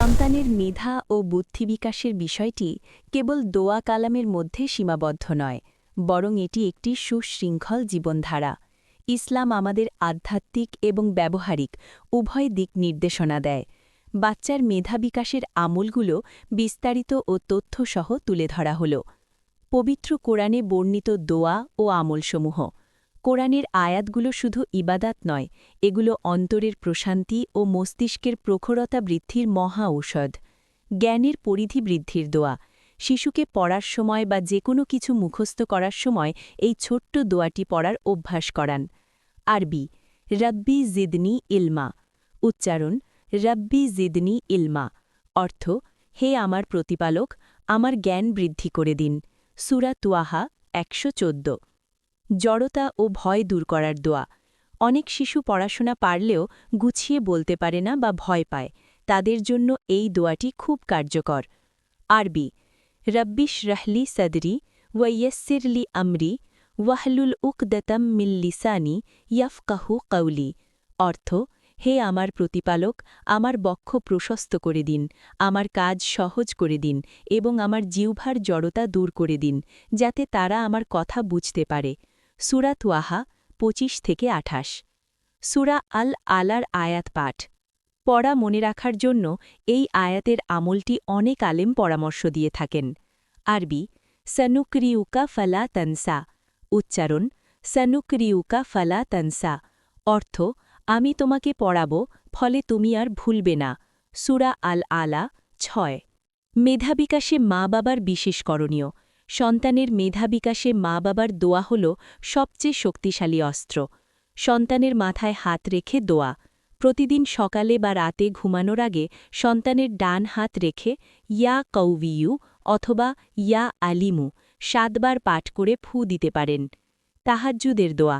সন্তানের মেধা ও বুদ্ধিবিকাশের বিষয়টি কেবল দোয়া কালামের মধ্যে সীমাবদ্ধ নয়, বরং এটি একটি সুশৃঙ্খল জীবনধারা। ইসলাম আমাদের আধ্যাত্মিক এবং ব্যবহারিক উভয় দিক নির্দেশনা দেয়। বাচ্চার মেধা বিকাশের আমলগুলো বিস্তারিত ও তথ্যসহ তুলে ধরা হল। পবিত্র কোরআনে বর্ণিত দোয়া ও আমলসমূহ। কোরআনের আয়াতগুলো শুধু ইবাদাত নয়, এগুলো অন্তরের প্রশান্তি ও মস্তিষ্কের প্রখরতা বৃদ্ধির মহা ঔষধ। জ্ঞানের পরিধি বৃদ্ধির দোয়া। শিশুকে পড়ার সময় বা যে কোনো কিছু মুখস্থ করার সময় এই ছোট্ট দোয়াটি পড়ার অভ্যাস করান। আরবি রব্বি জিদনি ইলমা। উচ্চারণ রব্বি জিদনি ইলমা। অর্থ হে আমার প্রতিপালক, আমার জ্ঞান বৃদ্ধি করে দিন। সূরা তুয়াহা ১১৪। জড়তা ও ভয় দূর করার দোয়া। অনেক শিশু পড়াশোনা পারলেও গুছিয়ে বলতে পারে না বা ভয় পায়, তাদের জন্য এই দোয়াটি খুব কার্যকর। আরবি রব্বিশ রাহলি সদরি ওয়াইয়াসিরলি আমরি ওয়াহলুল উকদাতাম মিন লিসানি ইয়াফকাহু কওলি। অর্থ হে আমার প্রতিপালক, আমার বক্ষ প্রশস্ত করে দিন, আমার কাজ সহজ করে দিন এবং আমার জিহ্বার জড়তা দূর করে দিন, যাতে তারা আমার কথা বুঝতে পারে। সূরা তুয়াহা ২৫-২৮। সূরা আল আলার আয়াত পাঠ। পড়া মনে রাখার জন্য এই আয়াতের আমলটি অনেক আলেম পরামর্শ দিয়ে থাকেন। আরবি সনুকরিউকা ফালা তানসা। উচ্চারণ সনুকরিউকা ফালা তানসা। অর্থ আমি তোমাকে পড়াব, ফলে তুমি আর ভুলবে না। সূরা আল আলা ৬। মেধা বিকাশে মা বাবার বিশেষ করণীয়। সন্তানের মেধা বিকাশে মা বাবার দোয়া হল সবচেয়ে শক্তিশালী অস্ত্র। সন্তানের মাথায় হাত রেখে দোয়া। প্রতিদিন সকালে বা রাতে ঘুমানোর আগে সন্তানের ডান হাত রেখে ইয়া কৌভিয়ু অথবা ইয়া আলিমু ৭ বার পাঠ করে ফু দিতে পারেন। তাহাজ্জুদের দোয়া।